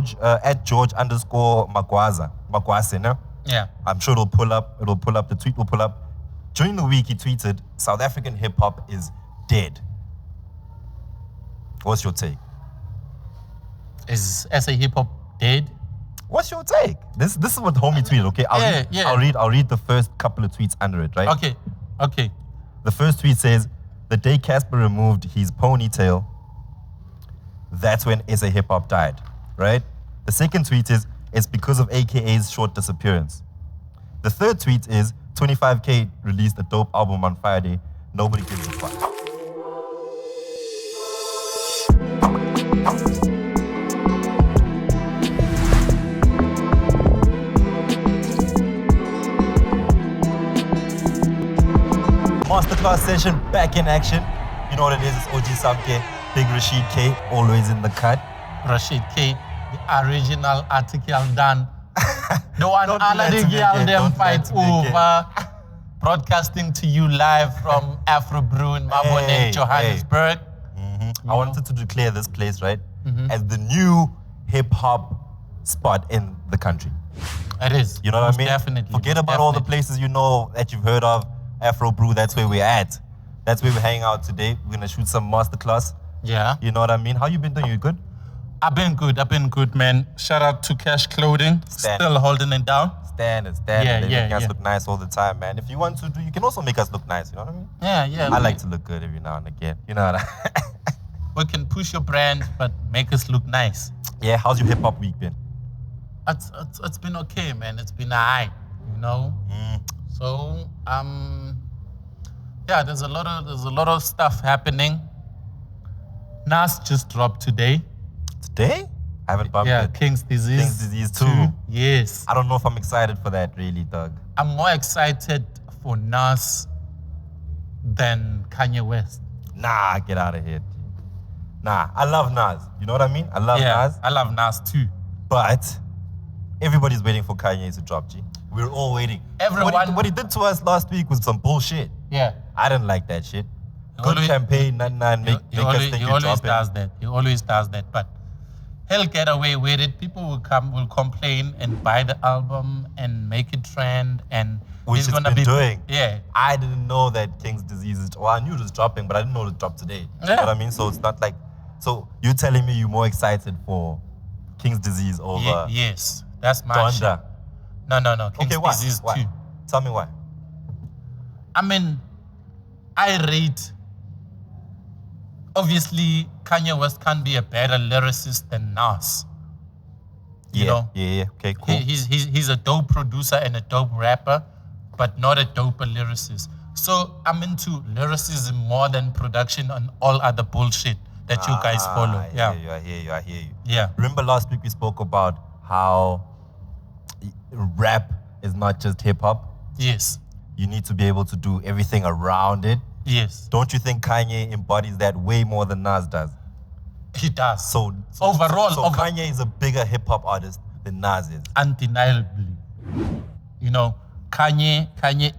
George at George underscore Magwase, no? Yeah. I'm sure it'll pull up. The tweet will pull up. During the week, he tweeted, "South African hip hop is dead." What's your take? Is SA hip hop dead? What's your take? This is what homie tweeted. Okay, I'll read the first couple of tweets under it. Right. Okay. The first tweet says, "The day Casper removed his ponytail, that's when SA hip hop died." Right. The second tweet is, "It's because of AKA's short disappearance." The third tweet is, 25K released a dope album on Friday. Nobody gives a fuck. Masterclass session back in action. You know what it is? It's OG Samke, Big Rashid K, always in the cut. Rashid K, the original article done. The one all the girl them fight over. Broadcasting to you live from Afro Brew in Maboneng, Johannesburg. I wanted to declare this place, right, as the new hip-hop spot in the country. It is. You know what I mean? Definitely. Forget about all the places you know that you've heard of. Afro Brew, that's where we're at. That's where we're hanging out today. We're going to shoot some masterclass. Yeah. You know what I mean? How you been doing? You good? I've been good, man. Shout out to Cash Clothing. Still holding it down. Standard. They make us look nice all the time, man. If you want to do, you can also make us look nice. You know what I mean? Yeah. I like to look good every now and again. You know what I We can push your brand, but make us look nice. Yeah, how's your hip-hop week been? It's been okay, man. It's been alright, you know? So, there's a lot of stuff happening. Nas just dropped today. Today? I haven't bumped it. King's Disease. King's Disease 2. Yes. I don't know if I'm excited for that, really, Doug. I'm more excited for Nas than Kanye West. Nah, get out of here. Nah, I love Nas. You know what I mean? I love Nas. I love Nas too. But everybody's waiting for Kanye to drop, G. We're all waiting. What he did to us last week was some bullshit. Yeah. I didn't like that shit. Good campaign, make us think you're dropping. He always does that. But he'll get away with it. People will complain and buy the album and make it trend, and which he's it's gonna been be doing. Yeah. I didn't know that King's Disease is. Well, I knew it was dropping, but I didn't know it dropped today. Yeah. You know what I mean? So it's not like. So you're telling me you're more excited for King's Disease over? Yes, that's my Donda. shit. No. King's Disease 2. Tell me why. I mean, I rate. Obviously, Kanye West can't be a better lyricist than Nas. You know? Yeah. Okay, cool. He's a dope producer and a dope rapper, but not a dope lyricist. So I'm into lyricism more than production and all other bullshit that you guys follow. I hear you. Yeah. Remember last week we spoke about how rap is not just hip hop. Yes. You need to be able to do everything around it. Yes. Don't you think Kanye embodies that way more than Nas does? He does. So Kanye is a bigger hip hop artist than Nas is. Undeniably. You know, Kanye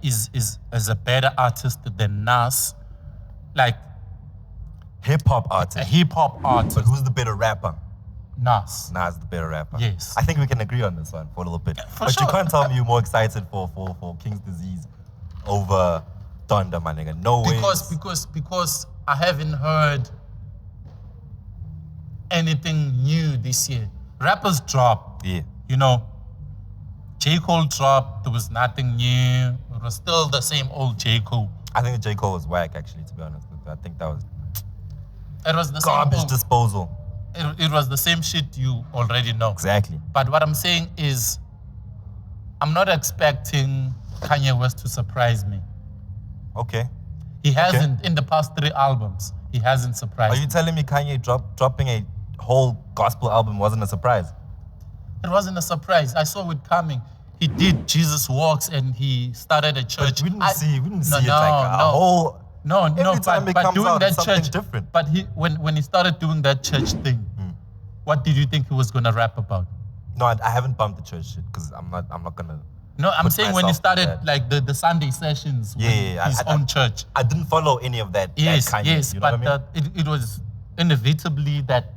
is a better artist than Nas. Like hip hop artist. A hip hop artist. But who's the better rapper? Nas. Nas is the better rapper. Yes. I think we can agree on this one for a little bit. But sure. You can't tell me you're more excited for King's Disease over Donda, my nigga. No way. Because I haven't heard anything new this year. Rappers drop. Yeah. You know, J. Cole dropped. There was nothing new. It was still the same old J. Cole. I think J. Cole was whack, actually, to be honest. I think that was it was the garbage same disposal. It was the same shit you already know. Exactly. But what I'm saying is, I'm not expecting Kanye West to surprise me. Okay. He hasn't in the past 3 albums. He hasn't surprised me. Are you telling me Kanye dropping a whole gospel album wasn't a surprise? It wasn't a surprise. I saw it coming. He did Jesus Walks and he started a church. But we didn't see it like a whole. Every time it comes doing out, that something church different. But when he started doing that church thing, what did you think he was gonna rap about? No, I haven't bumped the church shit because I'm not gonna. No, I'm saying when he started like the Sunday sessions with his own church. I didn't follow any of that. Yes, Kanye, yes, you know but what I mean? it was inevitably that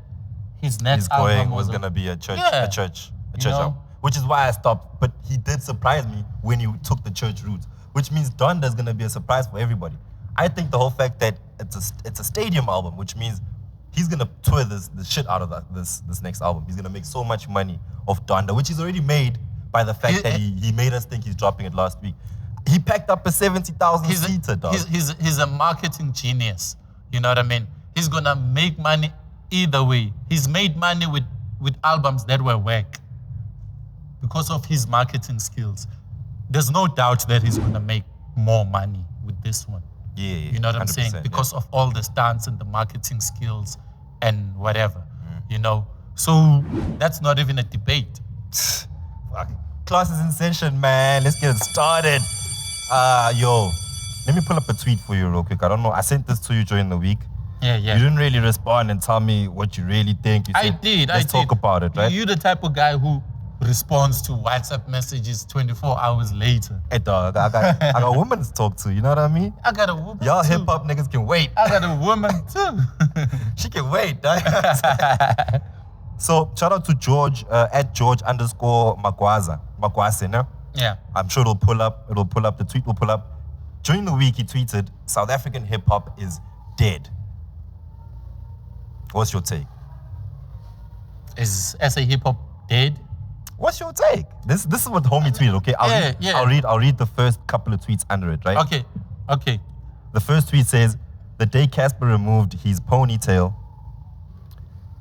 his next he's going album was gonna be a church You know? album. Which is why I stopped. But he did surprise me when he took the church route, which means Donda's gonna be a surprise for everybody. I think the whole fact that it's a stadium album, which means he's gonna tour the shit out of this next album. He's gonna make so much money off Donda, which he's already made by the fact that he made us think he's dropping it last week. He packed up a 70,000 seater, dog. He's a marketing genius. You know what I mean? He's gonna make money either way. He's made money with albums that were whack because of his marketing skills. There's no doubt that he's gonna make more money with this one. Yeah, you know what I'm saying? Because of all the stunts and the marketing skills and whatever, you know? So that's not even a debate. Fuck. Class is in session, man. Let's get it started. Yo, let me pull up a tweet for you real quick. I don't know. I sent this to you during the week. Yeah. You didn't really respond and tell me what you really think. You said, Let's talk about it, right? You're the type of guy who responds to WhatsApp messages 24 hours later. Hey, dog, I got women to talk to. You know what I mean? I got a woman Y'all too. hip hop niggas can wait. I got a woman too. She can wait, dog. So shout out to George at George_Magwase, no? Yeah. I'm sure it'll pull up the tweet will pull up. During the week he tweeted, South African hip hop is dead. What's your take? Is SA hip hop dead? What's your take? This is what homie tweeted, okay? I'll read the first couple of tweets under it, right? Okay. The first tweet says, the day Casper removed his ponytail,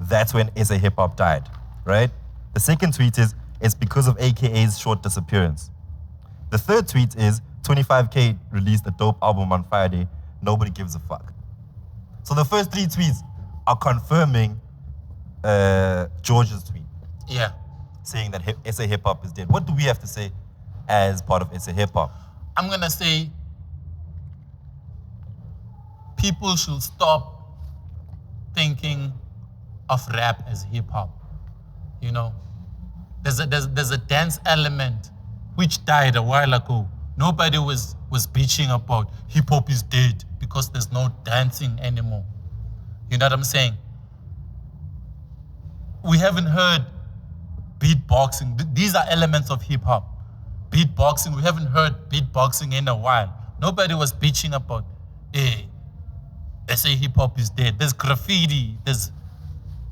that's when SA hip hop died, right? The second tweet is, it's because of AKA's short disappearance. The third tweet is, 25K released a dope album on Friday. Nobody gives a fuck. So the first three tweets are confirming George's tweet. Yeah. Saying that SA hip hop is dead. What do we have to say as part of SA hip hop? I'm gonna say people should stop thinking of rap as hip hop. You know, there's a dance element which died a while ago. Nobody was bitching about hip hop is dead because there's no dancing anymore. You know what I'm saying? We haven't heard beatboxing. These are elements of hip hop. Beatboxing, we haven't heard beatboxing in a while. Nobody was bitching about, hey, SA hip hop is dead. There's graffiti, there's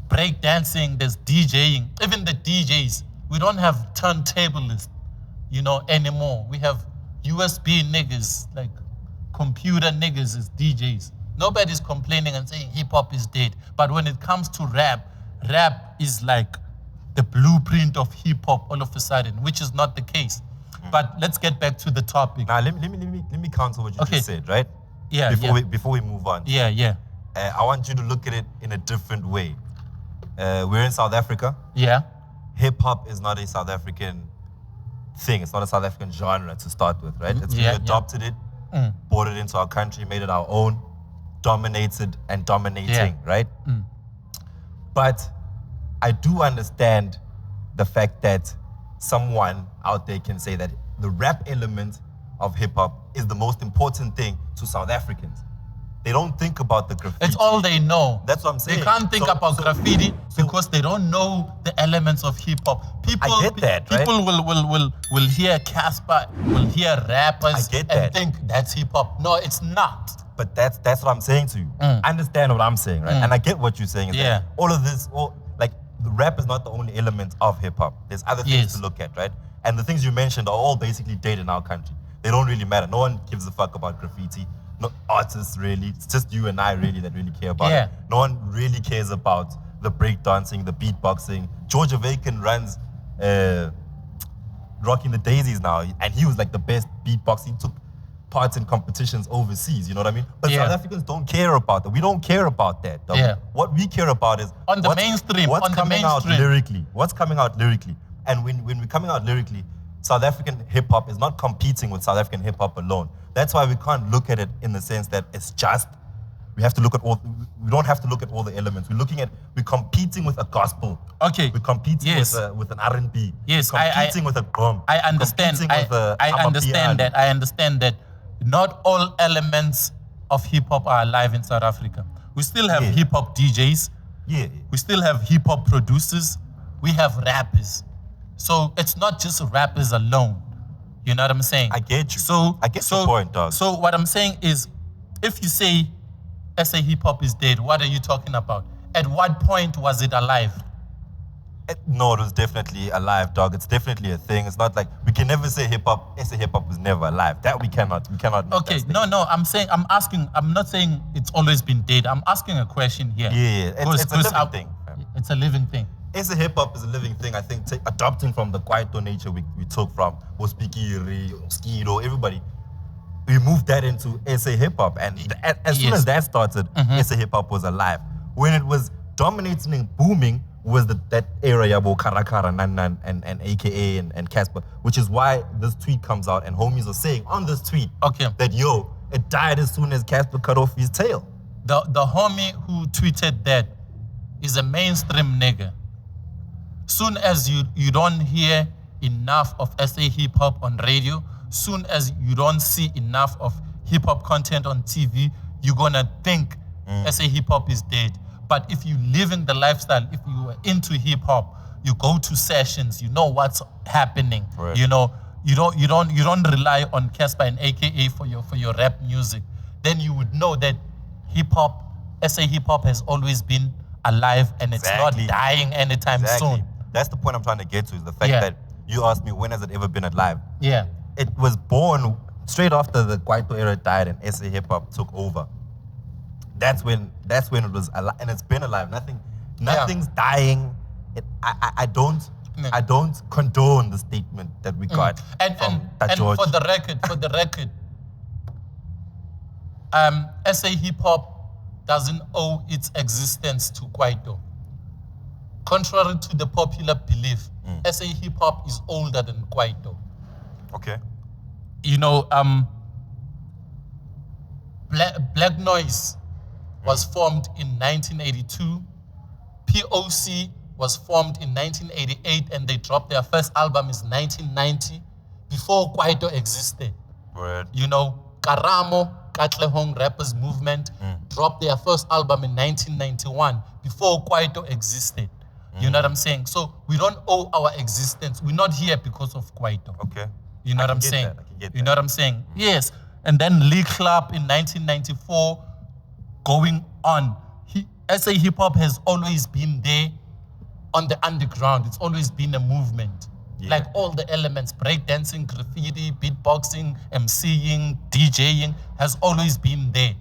break dancing, there's DJing. Even the DJs, we don't have turntablists, you know, anymore. We have USB niggas, like computer niggas as DJs. Nobody's complaining and saying hip hop is dead. But when it comes to rap is like the blueprint of hip hop all of a sudden, which is not the case. But let's get back to the topic. Now let me counter what you just said, right? Yeah. Before we move on. Yeah. I want you to look at it in a different way. We're in South Africa. Yeah. Hip hop is not a South African thing. It's not a South African genre to start with, right? We adopted it, brought it into our country, made it our own, dominated and dominating, right? But I do understand the fact that someone out there can say that the rap element of hip hop is the most important thing to South Africans. They don't think about the graffiti. It's all they know. That's what I'm saying. They can't think about graffiti because they don't know the elements of hip hop. People, I get that, right? People will hear Casper, will hear rappers and think that's hip hop. No, it's not. But that's what I'm saying to you. Understand what I'm saying, right? And I get what you're saying. Is that all of this, like the rap is not the only element of hip hop. There's other things to look at, right? And the things you mentioned are all basically dead in our country. They don't really matter. No one gives a fuck about graffiti. No artists really. It's just you and I really that really care about it. No one really cares about the breakdancing, the beatboxing. George Avakin runs Rocking the Daisies now, and he was like the best beatboxer. He took parts in competitions overseas, you know what I mean? But South Africans don't care about that. We don't care about that. What we care about is on the mainstream. What's coming out lyrically? What's coming out lyrically? And when we're coming out lyrically, South African hip hop is not competing with South African hip hop alone. That's why we can't look at it in the sense that it's just. We have to look at all. We don't have to look at all the elements. We're competing with a gospel. Okay. We're competing with an R&B. Yes. We're competing with a drum. I understand. I understand that. I understand that. Not all elements of hip hop are alive in South Africa. We still have hip hop DJs. Yeah. We still have hip hop producers. We have rappers. So it's not just rappers alone. You know what I'm saying? I get you. So I get your point, dog. So what I'm saying is, if you say SA hip hop is dead, what are you talking about? At what point was it alive? No, it was definitely alive, dog. It's definitely a thing. It's not like we can never say hip hop. SA hip hop was never alive. That we cannot. Make Okay, that no. I'm asking. I'm not saying it's always been dead. I'm asking a question here. Yeah. It's a living thing. Fam. It's a living thing. SA hip hop is a living thing. I think adopting from the Kwaito nature we took from Ospikiri, Skido, everybody. We moved that into SA hip hop, and as soon as that started, SA hip hop was alive. When it was dominating and booming was that era yabo Karakara, Nan and AKA and Casper, which is why this tweet comes out and homies are saying on this tweet that it died as soon as Casper cut off his tail. The homie who tweeted that is a mainstream nigga. Soon as you don't hear enough of SA hip hop on radio, soon as you don't see enough of hip hop content on TV, you're gonna think SA hip hop is dead. But if you live in the lifestyle, if you are into hip hop, you go to sessions, you know what's happening. Right. You know, you don't rely on Casper and AKA for your rap music. Then you would know that hip hop, SA hip hop has always been alive and it's not dying anytime soon. That's the point I'm trying to get to, is the fact that you asked me when has it ever been alive. Yeah. It was born straight after the Kwaito era died and SA hip hop took over. That's when it was alive, and it's been alive. Nothing's dying. I don't condone the statement that we got from George. For the record, SA hip hop doesn't owe its existence to Kwaito. Contrary to the popular belief, SA hip hop is older than Kwaito. Okay. You know, Black Noise was formed in 1982. POC was formed in 1988, and they dropped their first album in 1990, before Kwaito existed. Right. You know, Karamo, Katlehong Rappers Movement, dropped their first album in 1991, before Kwaito existed. You know what I'm saying? So we don't owe our existence. We're not here because of Kwaito. Okay. You know what I'm saying? I can get that. You know what I'm saying? Yes. And then Lee Club in 1994, going on. SA hip hop has always been there on the underground. It's always been a movement. Yeah. Like all the elements, breakdancing, graffiti, beatboxing, MCing, DJing, has always been there.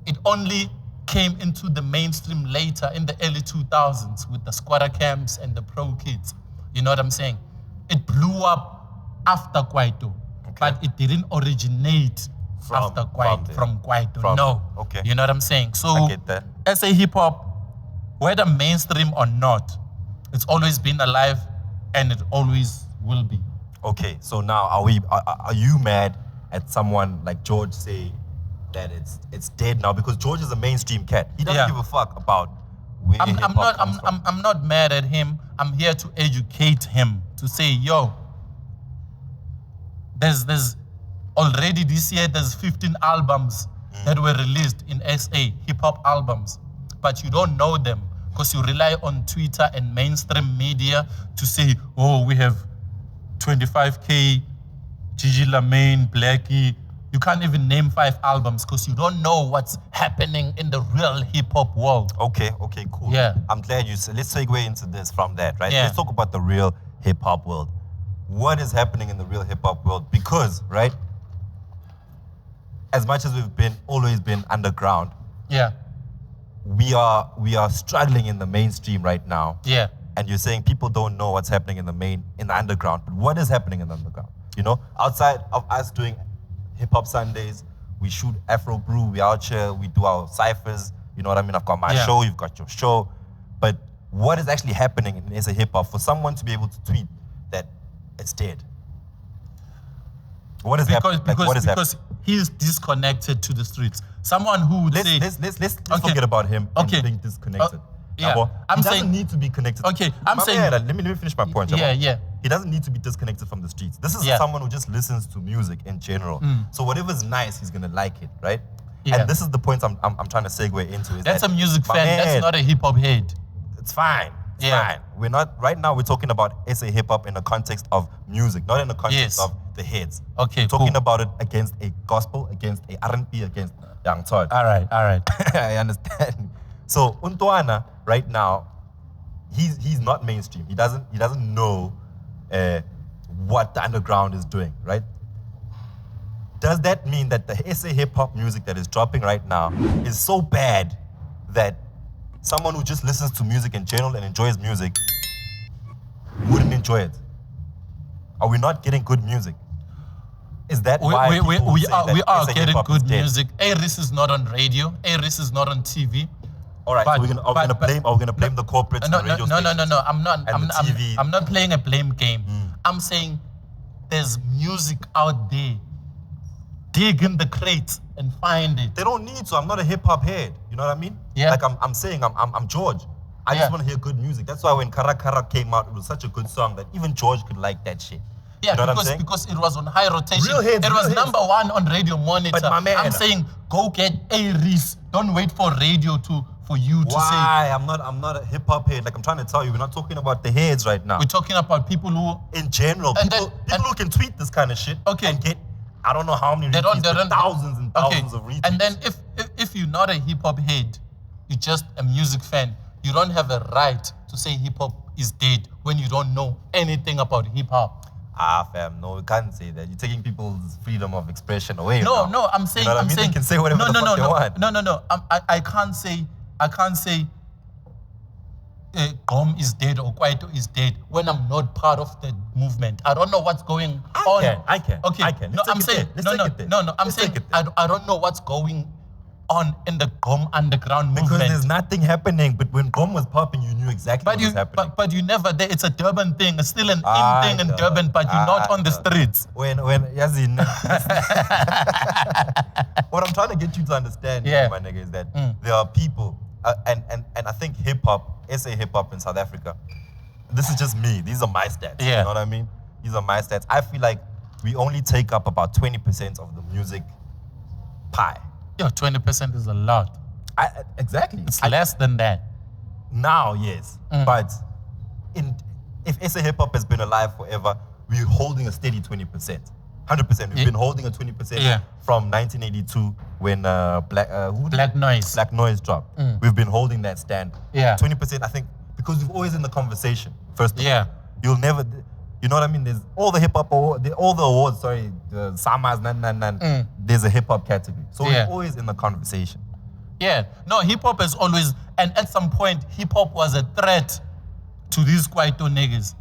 It only came into the mainstream later in the early 2000s with the squatter camps and the pro kids. You know what I'm saying? It blew up after Kwaito, but it didn't originate from Kwaito. No. Okay. You know what I'm saying? So I get that. SA hip hop, whether mainstream or not, it's always been alive and it always will be. Okay, so now are you mad at someone like George say that it's dead now? Because George is a mainstream cat. He doesn't give a fuck about where hip-hop comes from. I'm not mad at him. I'm here to educate him, to say, yo, there's already this year there's 15 albums that were released in SA, hip-hop albums, but you don't know them because you rely on Twitter and mainstream media to say, oh, we have 25K, Gigi Lamaine, Blackie. You can't even name 5 albums because you don't know what's happening in the real hip-hop world. Okay, cool. Yeah. I'm glad you said, let's segue into this from that, right? Yeah. Let's talk about the real hip-hop world. What is happening in the real hip-hop world? Because, right, as much as we've always been underground, we are struggling in the mainstream right now. Yeah. And you're saying people don't know what's happening in the underground. But what is happening in the underground? You know, outside of us doing hip-hop Sundays, we shoot Afro Brew, we out here, we do our ciphers, you know what I mean? I've got my show, you've got your show. But what is actually happening in SA hip-hop for someone to be able to tweet that it's dead? What is happening? Because he's disconnected to the streets. Someone who would say... Let's forget about him and being disconnected. He doesn't need to be connected. Okay, I'm saying... Let me finish my point. Yeah. He doesn't need to be disconnected from the streets. This is someone who just listens to music in general. So whatever's nice, he's going to like it, right? Yeah. And this is the point I'm trying to segue into. Is That's that a music my fan. man, That's not a hip hop head. It's fine. It's Yeah. fine. We're not right now. We're talking about SA hip hop in the context of music, not in the context Yes. of the heads. Okay, We're talking cool. about it against a gospel, against a R&B, against Young Todd. All right. I understand. So Untuana right now, he's not mainstream. He doesn't know what the underground is doing, right? Does that mean that the SA hip hop music that is dropping right now is so bad that someone who just listens to music in general and enjoys music wouldn't enjoy it? Are we not getting good music? Is that why We people say that are SA getting hip-hop is good dead? music. Aris is not on radio. Aris is not on TV. All right, But- so are we gonna blame the corporates No, and the radio no. stations? I'm not. And the TV. I'm not playing a blame game. I'm saying there's music out there. Dig in the crates and find it. They don't need to. I'm not a hip hop head. You know what I mean? Yeah. Like I'm saying, I'm George. I Yeah. just want to hear good music. That's why when Kara Kara came out, it was such a good song that even George could like that shit. Yeah, you know what I'm saying? because it was on high rotation. Real hits, it was real hits. number one on Radio Monitor. But my man- I'm saying go get Aris. Don't wait for radio for you to say. Why? I'm not a hip hop head. Like I'm trying to tell you, we're not talking about the heads right now. We're talking about people who In general, And people, then- who can tweet this kind of shit Okay. and get I don't know how many they don't, retweets, they but don't thousands and thousands of retweets. And then if you're not a hip hop head, you're just a music fan. You don't have a right to say hip hop is dead when you don't know anything about hip hop. Fam, no, you can't say that. You're taking people's freedom of expression away. No, now. no, I'm saying, You know what I'm I mean? saying, They can say whatever the fuck they want. No. I can't say, Gom is dead or Kwaito is dead when I'm not part of the movement. I don't know what's going on. I can. Okay. I can. No, Let's I'm take it saying, there. Let's take it there. I'm Let's saying, take it there. I don't know what's going on in the Gom underground Because movement. there's nothing happening. But when Gom was popping, you knew exactly what was happening. But you never there. It's a Durban thing. It's still an Ah, in thing in no. Durban, but you're not Ah, on the no. streets. When Yazin, what I'm trying to get you to understand, Yeah. my nigga, is that there are people, and I think hip hop, SA hip hop in South Africa. This is just me. These are my stats. Yeah. You know what I mean? These are my stats. I feel like we only take up about 20% of the music pie. Yo, 20% is a lot. Exactly. It's less than that. Now, yes. But if SA hip hop has been alive forever, we're holding a steady 20%. 100%. We've Yeah. been holding a 20% Yeah. from 1982 when Black Noise. Black Noise dropped. We've been holding that stand. Yeah. 20%, I think, because we're always in the conversation, first of all. Yeah. You'll never, you know what I mean? There's all the hip hop, all the awards, the Samas, there's a hip hop category. So Yeah. we're always in the conversation. Yeah. No, hip hop has always, and at some point, hip hop was a threat to these Kwaito niggas.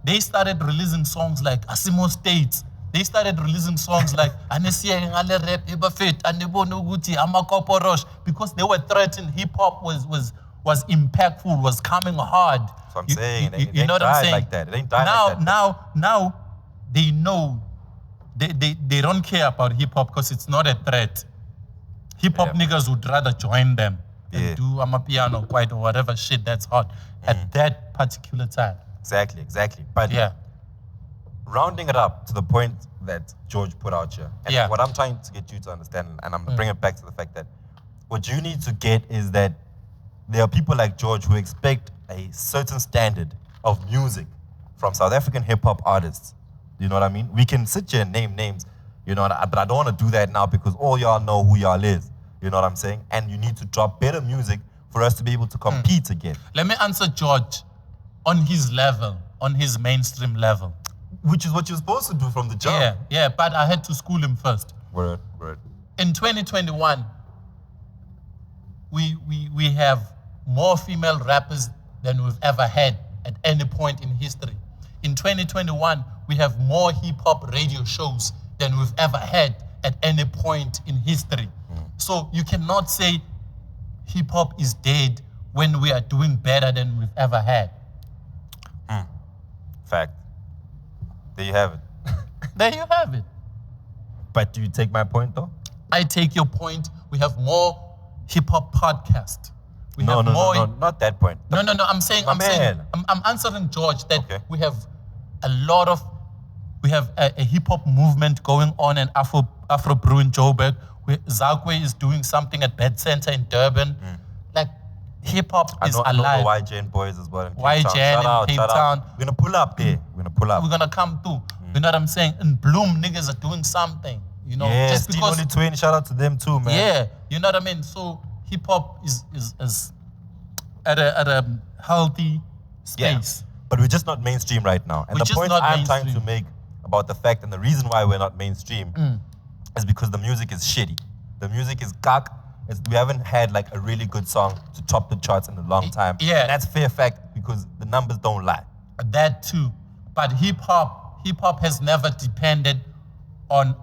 They started releasing songs like Asimo States. They started releasing songs like Anesiya Ngale Rap Ebafet, Anebono Guti, Amakopo Rosh, because they were threatened. Hip hop was impactful, was coming hard. That's what I'm saying. It You ain't know what I'm died saying? like that. It ain't died like that. Now they know they don't care about hip hop because it's not a threat. Hip hop Yeah. niggas would rather join them Yeah. and do Amapiano, Kwaito, or whatever shit that's hot at that particular time. Exactly. But Yeah. rounding it up to the point that George put out here, and Yeah. what I'm trying to get you to understand, and I'm going to bring it back to the fact that what you need to get is that there are people like George who expect a certain standard of music from South African hip-hop artists. You know what I mean? We can sit here and name names, you know, but I don't want to do that now because all y'all know who y'all is. You know what I'm saying? And you need to drop better music for us to be able to compete again. Let me answer George on his level, on his mainstream level. Which is what you're supposed to do from the jump. Yeah, but I had to school him first. Word. In 2021, we have more female rappers than we've ever had at any point in history. In 2021, we have more hip-hop radio shows than we've ever had at any point in history. So you cannot say hip-hop is dead when we are doing better than we've ever had. Fact. There you have it. There you have it. But do you take my point though? I take your point. We have more hip-hop podcasts. We No, have more. not that point. No. I'm saying, My man. I'm answering George that Okay. we have a hip hop movement going on in Afro Brew in Joburg. Zakwe is doing something at Bed Center in Durban. Like, hip-hop is I know alive. the YJN boys as well in Cape YJN Town. in Cape Town. We're going to pull up there. We're going to pull up. We're gonna come through. You know what I'm saying? In Bloom, niggas are doing something. You know, Yeah, just Steve because. Only Twin, shout out to them too, man. Yeah, you know what I mean. So hip hop is at a healthy space. But we're just not mainstream right now. And We're the just point not I'm trying to mainstream. make about the fact and the reason why we're not mainstream is because the music is shitty. The music is cock. We haven't had like a really good song to top the charts in a long time. Yeah. And that's fair fact because the numbers don't lie. That too. But hip hop has never depended on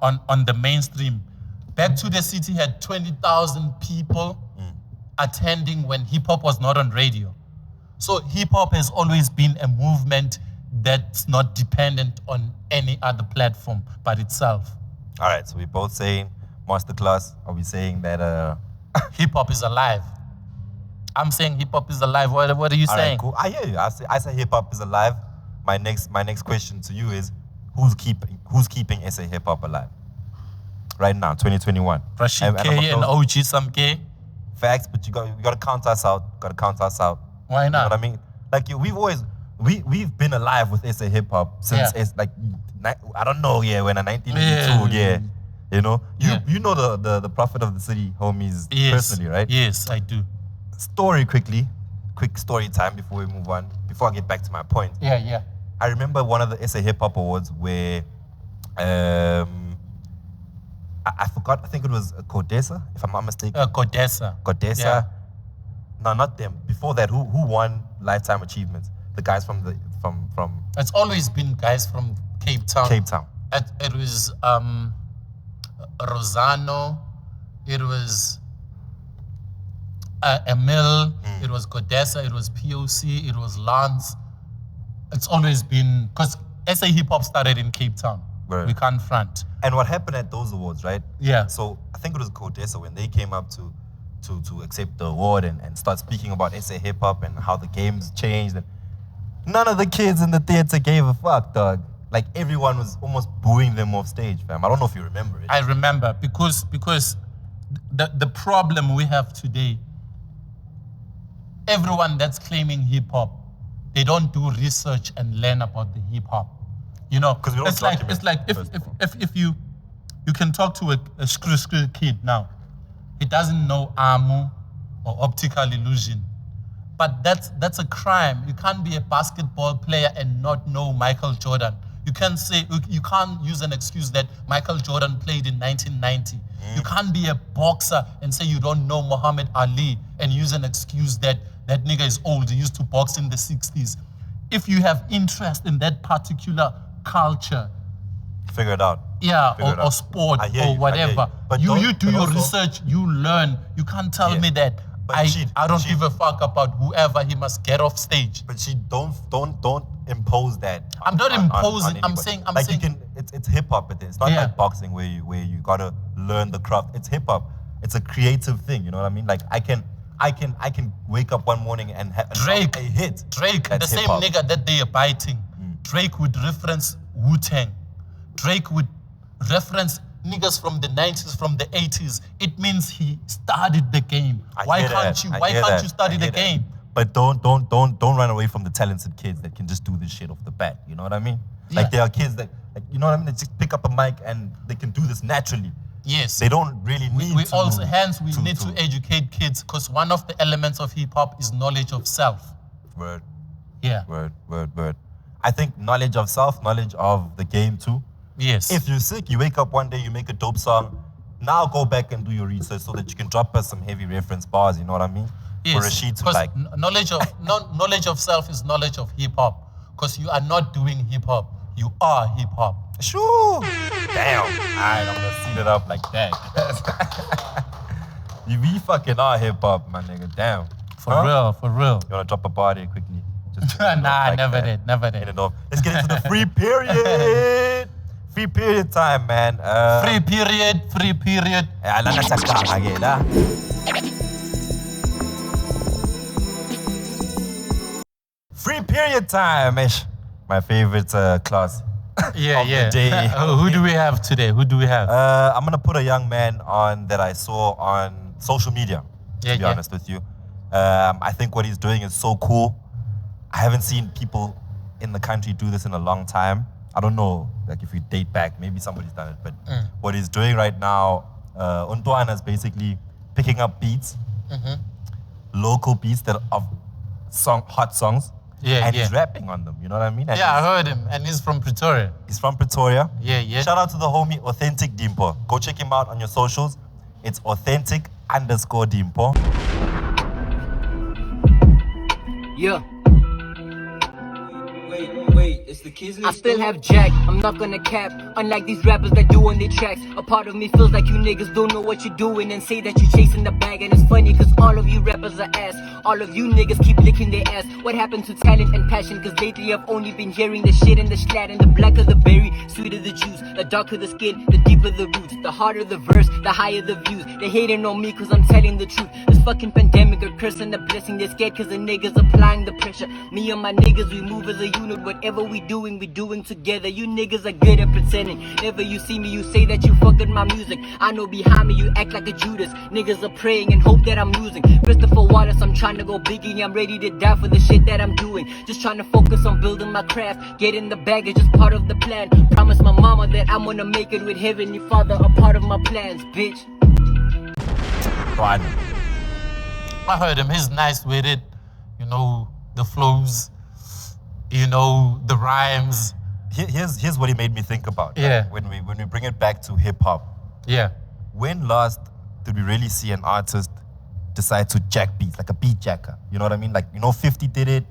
the mainstream. Back to the City had 20,000 people attending when hip hop was not on radio. So hip hop has always been a movement that's not dependent on any other platform but itself. All right, so we're both saying masterclass. Are we saying that Hip hop is alive. I'm saying hip hop is alive. What are you all saying? right, cool. I hear you. I say hip hop is alive. My next question to you is who's keeping SA hip hop alive? Right now, 2021. Rashid K and OG Sam K. Facts, but you got to count us out. Got to count us out. Why You know not? what I mean? Like we've been alive with SA hip hop since I don't know, when in 1982, Yeah. You know, Yeah. you know the prophet of the city homies Yes. personally, right? Yes, I do. Quick story time before we move on. Before I get back to my point, Yeah. I remember one of the SA Hip Hop Awards where I forgot. I think it was Codesa, if I'm not mistaken. Codesa. Codesa. Yeah. No, not them. Before that, who won Lifetime Achievements? The guys from It's always been guys from Cape Town. Cape Town. It was Rosano. It was Emil. It was Codesa. It was POC. It was Lance. It's always been, because SA Hip Hop started in Cape Town. Right. We can't front. And what happened at those awards, right? Yeah. So I think it was Codesa when they came up to accept the award and start speaking about SA Hip Hop and how the game's changed. And none of the kids in the theater gave a fuck, dog. Like everyone was almost booing them off stage, fam. I don't know if you remember it. I remember because the problem we have today, everyone that's claiming hip hop, they don't do research and learn about the hip hop. You know, 'Cause we don't it's like document if you can talk to a screw kid now, he doesn't know Amu or optical illusion. But that's a crime. You can't be a basketball player and not know Michael Jordan. You can't use an excuse that Michael Jordan played in 1990. You can't be a boxer and say you don't know Muhammad Ali and use an excuse that that nigga is old. He used to box in the 60s. If you have interest in that particular culture, Figure it out. yeah, Figure it or out. sport I hear or you, I hear whatever, you. But you don't- do but your also- research, you learn. You can't tell Yeah. me that But I don't Sheed. give a fuck about whoever, he must get off stage. But she don't impose that. I'm not imposing, I'm anybody. saying- like you can. It's hip hop, but it's not Yeah. like boxing where you gotta learn the craft. It's hip hop. It's a creative thing. You know what I mean? Like I can wake up one morning and have Drake, a hit. Drake, That's the same hip-hop. nigga that they are biting. Drake would reference Wu-Tang. Drake would reference niggas from the 90s, from the 80s. It means he started the game. Why can't you study the game? But don't run away from the talented kids that can just do this shit off the bat. You know what I mean? Yeah. Like there are kids that, like, you know what I mean? They just pick up a mic and they can do this naturally. Yes. They don't really need We to. also, need to educate kids, because one of the elements of hip hop is knowledge of self. Word, Yeah. word. I think knowledge of self, knowledge of the game too. Yes. If you're sick, you wake up one day, you make a dope song. Now go back and do your research so that you can drop us some heavy reference bars. You know what I mean? For Rashid to 'cause like. knowledge of self is knowledge of hip hop. Because you are not doing hip hop, you are hip hop. Sure. Damn. Alright, I'm gonna seal it up like that. You be fucking are hip hop, my nigga. Damn. For real. You wanna drop a bar there quickly? Just Nah, never that. never Get did. it off. Let's get into the free period. Free period time, man. Free period. Alana Chakanga, again, ah. Free period time, ish. My favorite class. the day. Who do we have today? Who do we have? I'm gonna put a young man on that I saw on social media. To be honest with you, I think what he's doing is so cool. I haven't seen people in the country do this in a long time. I don't know, like if you date back, maybe somebody's done it. But what he's doing right now, Untuana is basically picking up beats, local beats that of hot songs, and he's rapping on them. You know what I mean? And I heard him, and he's from Pretoria. He's from Pretoria. Yeah. Shout out to the homie Authentic Dimpho. Go check him out on your socials. It's authentic_Dimpho. Yeah. Wait, it's the kids. I still have Jack, I'm not gonna cap. Unlike these rappers that do on their tracks. A part of me feels like you niggas don't know what you're doing and say that you're chasing the bag. And it's funny cause all of you rappers are ass. All of you niggas keep licking their ass. What happened to talent and passion? Cause lately I've only been hearing the shit and the slat. And the blacker the berry, sweeter the juice. The darker the skin, the deeper the roots. The harder the verse, the higher the views. They hating on me cause I'm telling the truth. This fucking pandemic a curse and a blessing. They're scared cause the niggas applying the pressure. Me and my niggas, we move as a unit. Whatever we doing together. You niggas are good at pretending. Never you see me, you say that you fucking my music. I know behind me you act like a Judas. Niggas are praying and hope that I'm losing. Christopher Wallace, I'm trying to go biggie. I'm ready to die for the shit that I'm doing. Just trying to focus on building my craft. Get in the bag is just part of the plan. Promise my mama that I'm gonna make it with Heavenly Father, a part of my plans, bitch. Right. I heard him. He's nice with it. You know, the flows. You know, the rhymes. Here's what he made me think about. Yeah. Like, when we bring it back to hip hop. Yeah. When last did we really see an artist decide to jack beats, like a beat jacker? You know what I mean? Like, 50 did it,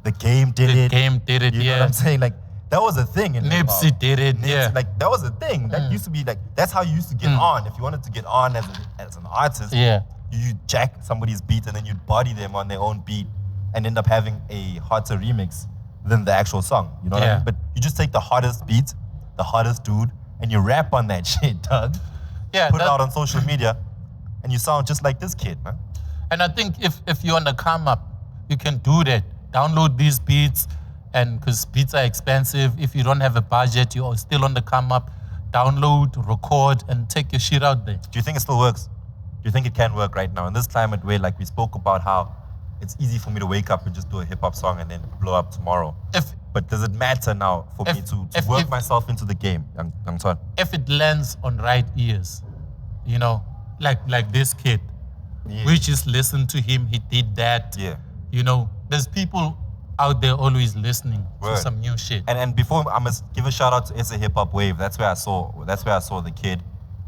The Game did it. You know what I'm saying? Like, that was a thing in hip hop. Nipsey did it, yeah. Like, that was a thing. That used to be like, that's how you used to get on. If you wanted to get on as an artist, you jack somebody's beat and then you'd body them on their own beat and end up having a hotter remix than the actual song. You know what I mean? But you just take the hottest beat, the hottest dude, and you rap on that shit, dog. Yeah. Put it out on social media, and you sound just like this kid, man. And I think if you're on the come up, you can do that. Download these beats, and because beats are expensive, if you don't have a budget, you're still on the come up, download, record, and take your shit out there. Do you think it still works? Do you think it can work right now in this climate where, like we spoke about how it's easy for me to wake up and just do a hip hop song and then blow up tomorrow? But does it matter now for me to work myself into the game, young son? If it lands on right ears, like this kid, we just listened to him, he did that. Yeah. There's people out there always listening to some new shit. And before, I must give a shout out to It's a Hip Hop Wave. That's where I saw the kid.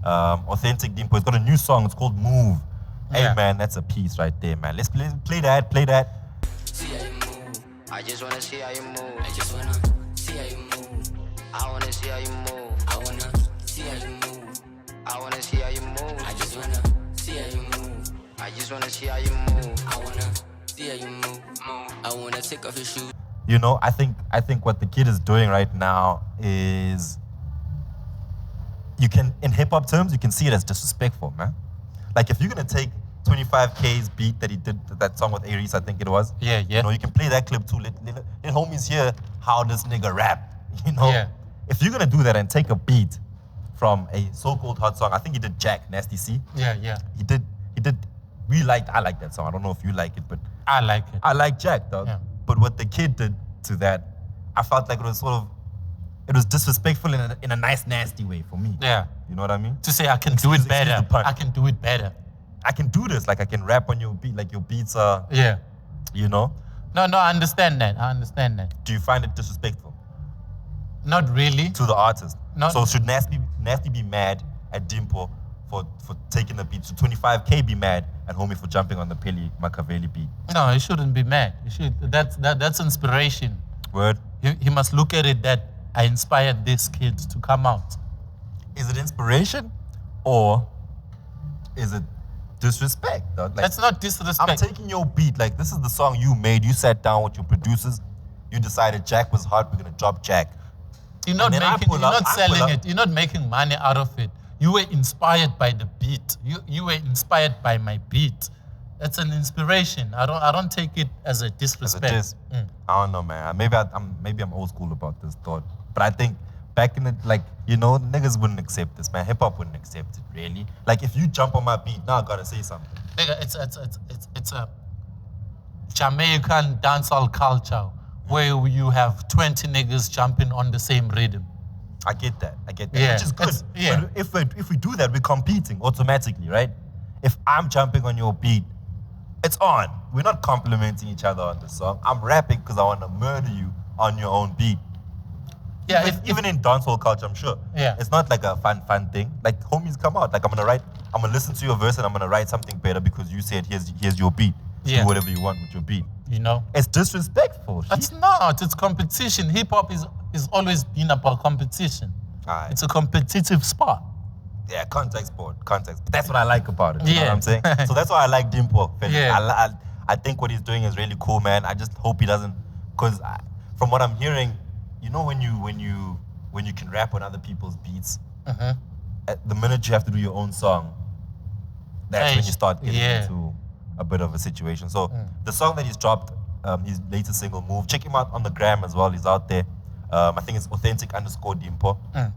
Authentic Dimpho. He's got a new song. It's called Move. Hey man, that's a piece right there, man. Let's play that. See how you move. I just wanna see how you move. I just wanna see how you move. I wanna see how you move. I wanna see how you move. I wanna see how you move. I just wanna see how you move. I just wanna see how you move. I wanna see how you move. I wanna take off your shoes. I think what the kid is doing right now is, you can, in hip hop terms, you can see it as disrespectful, man. Like, if you're gonna take 25K's beat that he did, that song with Aries, I think it was. Yeah. You can play that clip too. Let homies hear how this nigga rap. Yeah. If you're gonna do that and take a beat from a so-called hot song, I think he did Jack, Nasty C. Yeah. He did. I like that song. I don't know if you like it, but I like it. I like Jack, dog. Yeah. But what the kid did to that, I felt like it was disrespectful in a nice, nasty way for me. Yeah. You know what I mean? To say I can do it better. the pun. I can do it better. I can do this. Like, I can rap on your beat. Like, your beats are. Yeah. No, I understand that. Do you find it disrespectful? Not really. To the artist. Not. So should Nasty be mad at Dimpho for taking the beat? Should 25K be mad at Homie for jumping on the Peli Makaveli beat? No, he shouldn't be mad. That's inspiration. Word. He must look at it that I inspired this kid to come out. Is it inspiration, or is it disrespect, dog? Like, that's not disrespect. I'm taking your beat. Like, this is the song you made. You sat down with your producers. You decided Jack was hot. We're gonna drop Jack. You're not selling it. You're not making money out of it. You were inspired by the beat. You were inspired by my beat. That's an inspiration. I don't take it as a disrespect. I don't know, man. Maybe I'm old school about this thought, but I think back in the, like, you know, niggas wouldn't accept this, man. Hip hop wouldn't accept it, really. Like, if you jump on my beat, now I gotta say something. Nigga, it's a Jamaican dancehall culture where you have 20 niggas jumping on the same rhythm. I get that, Yeah, which is good. yeah. But if we do that, we're competing automatically, right? If I'm jumping on your beat, it's on. We're not complimenting each other on the song. I'm rapping because I want to murder you on your own beat. Yeah, Even in dancehall culture, I'm sure. Yeah. It's not like a fun thing. Like, homies come out. Like, I'm gonna listen to your verse and I'm gonna write something better because you said here's your beat. Yeah. Do whatever you want with your beat. you know. It's disrespectful. It's not. It's competition. Hip hop is always been about competition. Aye. It's a competitive sport. Yeah, context sport, context. But that's what I like about it. You know Yeah. what I'm saying? So that's why I like Dimpho. Yeah. I think what he's doing is really cool, man. I just hope he doesn't, because from what I'm hearing, you know, when you can rap on other people's beats, at the minute you have to do your own song, that's when you start getting into a bit of a situation. So the song that he's dropped, his latest single, Move, check him out on the gram as well. He's out there. I think it's authentic_Dimpho.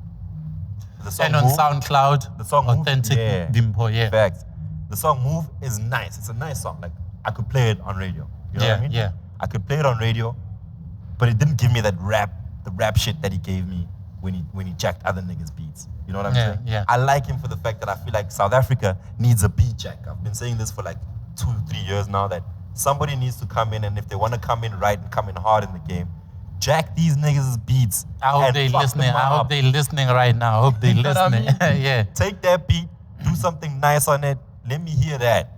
The song And on Move, SoundCloud, the song Move, authentic yeah. Dimpho, yeah. Facts. The song Move is nice. It's a nice song. Like, I could play it on radio. You know what I mean? Yeah. I could play it on radio, but it didn't give me the rap shit that he gave me when he jacked other niggas' beats. You know what I'm saying? Yeah. I like him for the fact that I feel like South Africa needs a beat jack. I've been saying this for like 2-3 years now, that somebody needs to come in, and if they want to come in right and come in hard in the game, jack these niggas' beats. I hope and they fuck listening. them I hope up. they listening right now. I hope they You know what I listening. mean? Yeah. Take that beat, do something nice on it, let me hear that,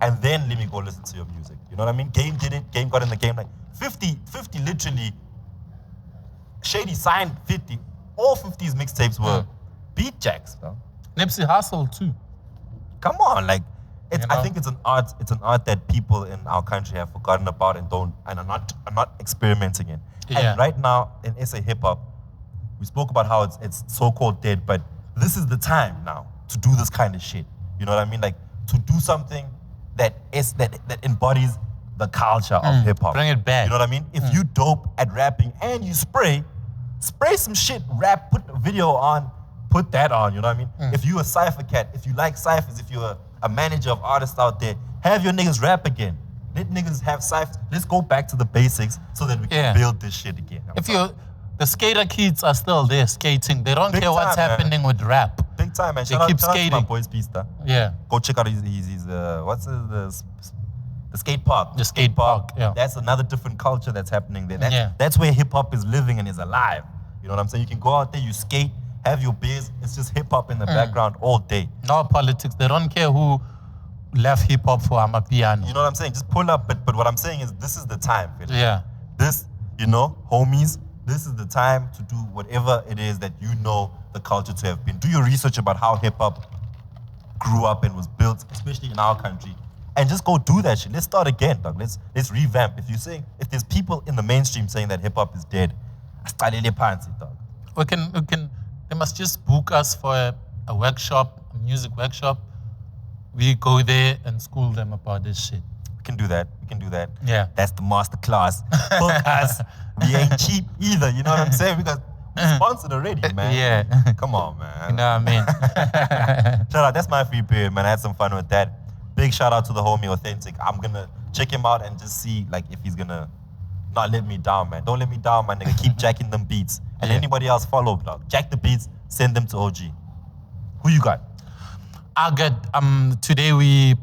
and then let me go listen to your music. You know what I mean? Game did it. Game got in the game. Like 50 literally, Shady signed 50. All 50's mixtapes were beat jacks, bro. Nipsey Hussle too. Come on, like, it's. You know? I think it's an art. It's an art that people in our country have forgotten about and are not experimenting in. Yeah. And right now in SA hip hop, we spoke about how it's so-called dead, but this is the time now to do this kind of shit. You know what I mean? Like, to do something that embodies the culture of hip hop. Bring it back. You know what I mean? If you dope at rapping and you spray some shit, rap, put a video on, put that on, you know what I mean? If you a cypher cat, if you like cyphers, if you're a manager of artists out there, have your niggas rap again. Let niggas have ciphers. Let's go back to the basics so that we can build this shit again. The skater kids are still there skating. They don't Big care what's time, man. happening with rap. Big time, man. They Shout keep out to my skating. boy's pista. Yeah. Go check out his the skate park. The skate park, yeah. That's another different culture that's happening there. Yeah. That's where hip hop is living and is alive. You know what I'm saying? You can go out there, you skate, have your beers. It's just hip hop in the background all day. No politics. They don't care who left hip hop for Amapiano. You know what I'm saying? Just pull up. But what I'm saying is, this is the time, Philip. Yeah. This, homies, this is the time to do whatever it is that you know the culture to have been. Do your research about how hip hop grew up and was built, especially in our country, and just go do that shit. Let's start again, dog. Let's revamp. If there's people in the mainstream saying that hip hop is dead, dog. They must just book us for a workshop, a music workshop. We go there and school them about this shit. We can do that. Yeah. That's the master class. Book us. We ain't cheap either. You know what I'm saying? Because we're sponsored already, man. Yeah. Come on, man. You know what I mean? Shout out. That's my free period, man. I had some fun with that. Big shout out to the homie Authentic. I'm gonna check him out and just see like if he's gonna not let me down, man. Don't let me down, my nigga. Keep jacking them beats. And anybody else follow, dog. Jack the beats, send them to OG. Who you got? I got today we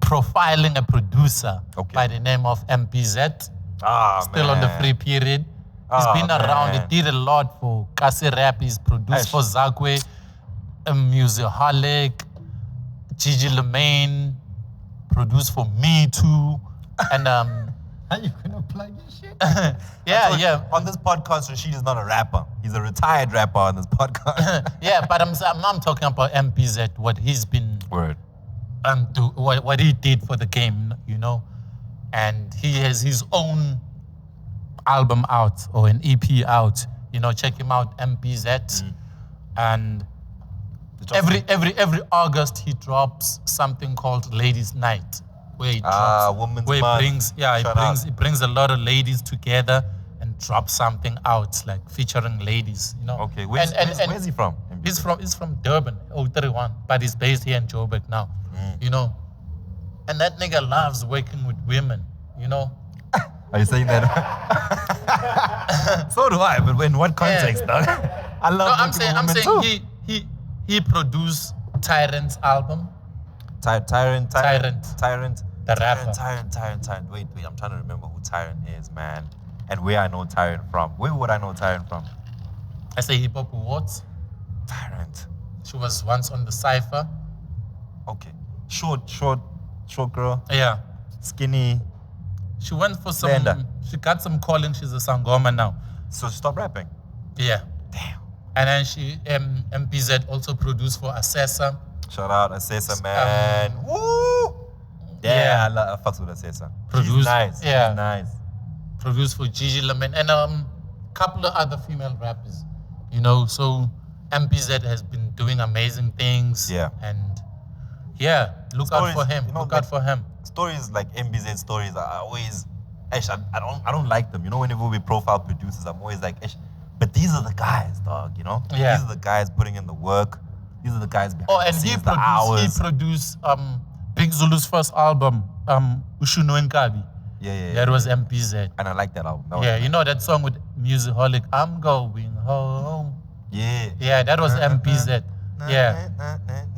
profiling a producer by the name of MBZET. Still on the free period. He's been around. He did a lot for Kasi Rap. He's produced for Zakwe, Musicaholic, Gigi Lemaine, produced for Me Too, and How you gonna plug your shit? yeah. On this podcast, Rashid is not a rapper. He's a retired rapper on this podcast. Yeah, but I'm talking about MBZET, what he's been Word. what he did for the game, you know, and he has his own album out or an EP out. You know, check him out, MBZET, and every August he drops something called Ladies' Night, where he drops, Women's where Month. he brings Shout out. he brings a lot of ladies together and drop something out, like featuring ladies, you know. Okay, where's he from? He's from Durban, 031, but he's based here in Joburg now, you know. And that nigga loves working with women, you know. Are you saying that? So do I, but in what context, dog? I love. No, I'm saying he produced Tyrant's album. Tyrant. The rapper. Tyrant. Wait, I'm trying to remember who Tyrant is, man. And where I know Tyrant from. Where would I know Tyrant from? I say Hip Hop Awards. Tyrant. She was once on the Cypher. Okay. Short girl. Yeah. Skinny. She went for some, Slender. she got some calling, she's a Sangoma now. So she stopped rapping? Yeah. Damn. And then she, MBZET also produced for Assessor. Shout out Assessor, man. Woo! Yeah, I fucks with Assessor. Produced, nice. yeah. She's nice. Produced for Gigi Lamin and a couple of other female rappers. You know, so MBZET has been doing amazing things. Yeah. And yeah, look out for him. You know, look out for him. Stories like MBZ stories are always, I don't like them. You know, whenever we profile producers, I'm always like, but these are the guys, dog, you know? Yeah. These are the guys putting in the work. These are the guys behind Oh, the and scenes, the hours. he produced Big Zulu's first album, Ushuno Nkabi. Yeah. That was MBZET. And I like that album. That was Yeah, nice. you know that song with Musicaholic, I'm going home. Yeah. Yeah, that was MBZET. Yeah.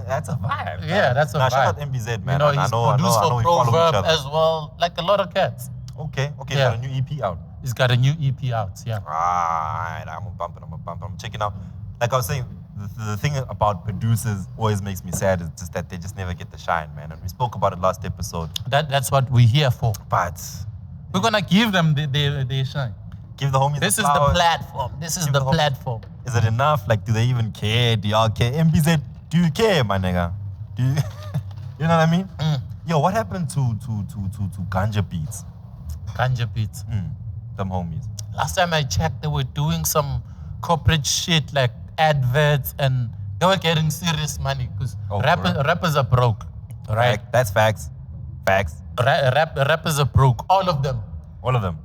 That's a vibe. Yeah, that's a Shout vibe. out MBZ, man. You know, I he's know produced we for follow each Proverb other. as well, like a lot of cats. Okay, Yeah. got a new EP out. He's got a new EP out, yeah. Alright, I'm a bump it. I'm checking out. Like I was saying, the thing about producers always makes me sad is just that they just never get the shine, man. And we spoke about it last episode. That's what we're here for. But We're gonna give them their shine. give the homies This the is the flowers. platform. This is Give the the homies- platform. Is it enough? Like, do they even care? Do y'all care? MBZ, do you care, my nigga? Do you, you know what I mean? Yo, what happened to Ganja Beats? Ganja Beats. Them homies. Last time I checked, they were doing some corporate shit like adverts, and they were getting serious money because Oh, correct. rappers are broke, right? That's facts. Facts. Rappers are broke, all of them. All of them.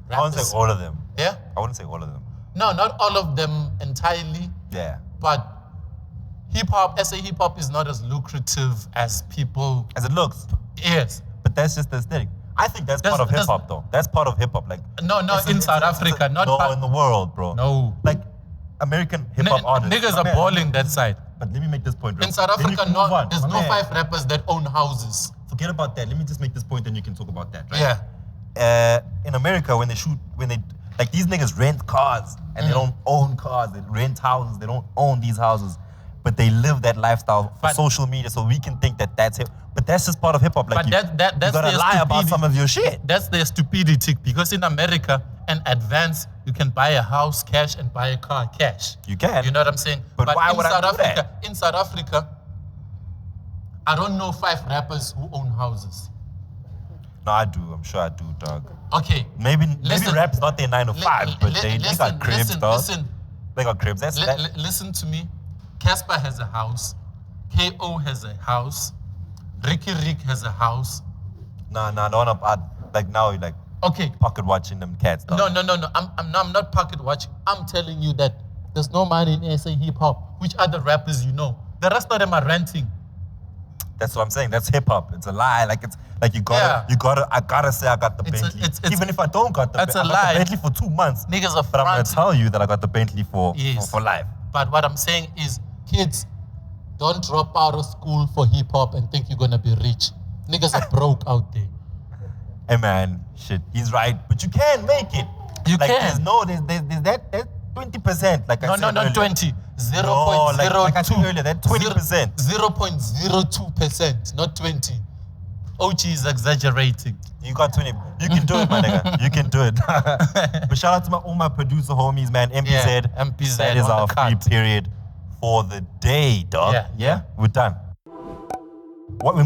I wouldn't Rappers. say all of them. Yeah? I wouldn't say all of them. No, not all of them entirely, Yeah. but SA hip hop is not as lucrative as people. As it looks. Yes. But that's just the aesthetic. I think that's part of That's- hip hop, though. That's part of hip hop. Like, No, in South Africa, not no, part- in the world, bro. No. Like, American hip hop artists. Niggas My are man, balling that side. But let me make this point, real In South quick. Then you Africa, can move on. there's My no man. 5 rappers that own houses. Forget about that. Let me just make this point, and you can talk about that, right? Yeah. In America, when they like these niggas rent cars and they don't own cars. They rent houses. They don't own these houses, but they live that lifestyle for But- social media, so we can think that that's hip. But that's just part of hip hop. Like, But you that's gotta their lie about stupidity. some of your shit. That's their stupidity, because in America, in advance, you can buy a house cash and buy a car cash. You can. You know what I'm saying? But why in would I South do Africa, that? In South Africa, I don't know 5 rappers who own houses. No, I do. I'm sure I do, dog. Okay. Maybe Listen. rap's not their 9 to 5, but they got cribs, dog. Listen. They got cribs. That's that. Listen to me. Casper has a house. KO has a house. Ricky Rick has a house. Nah, don't like now you like Okay. pocket watching them cats, dog. No. I'm not pocket watching. I'm telling you that there's no money in SA hip hop. Which other rappers you know? The rest of them are renting. That's what I'm saying. That's hip hop. It's a lie. Like it's like I gotta say I got the It's a- Bentley. it's- Even if I don't got the That's a I got lie. the Bentley for 2 months. Niggas are But I'm gonna fronting. tell you that I got the Bentley for Yes. life. But what I'm saying is, kids, don't drop out of school for hip hop and think you're gonna be rich. Niggas are broke out there. Hey man, shit, he's right. But you can make it. You like, can. There's that 20%. Like I No, said earlier. 20. No, like I said 0.02. earlier, that 20%. 0.02%, not 20. OG is exaggerating. You got 20. You can do it, my nigga. You can do it. But shout out to all my producer homies, man. MBZ. Yeah, MBZ That is on the our free cut. period for the day, dog. Yeah. We're done. What we're